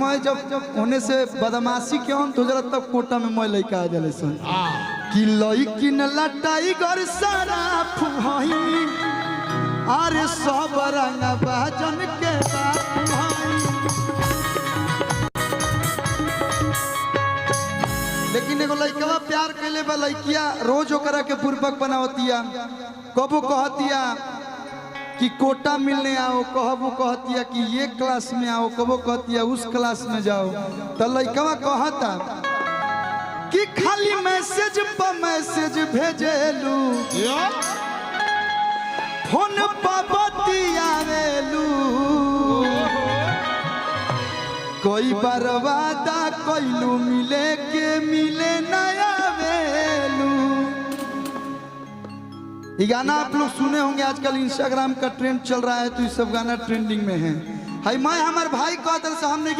मैं जब होने से बदमाशी क्यों तो जरा तब कोटा में मैं लइका आ जले सन कि लइकी न लटाई गर सारा फुहाई अरे सब रंग बाजन के लेकिन एगो लइकवा प्यार कैले बा लइकिया रोज ओकरा के पूर्वक बनावतिया कबो कहतिया कि कोटा मिलने आओ कबो कहतिया कि ये क्लास में आओ कबो कहतिया उस क्लास में जाओ तो लइकवा कहता कि खाली मैसेज पर मैसेज भेजेलू फोन पर बतियावेलू कोई बार वादा कोइलू मिले के मिले नया वेलू। ये गाना आप लोग सुने होंगे आजकल इंस्टाग्राम का ट्रेंड चल रहा है तो ये सब गाना ट्रेंडिंग में है। हाय मैं हमारे भाई कहते हमने की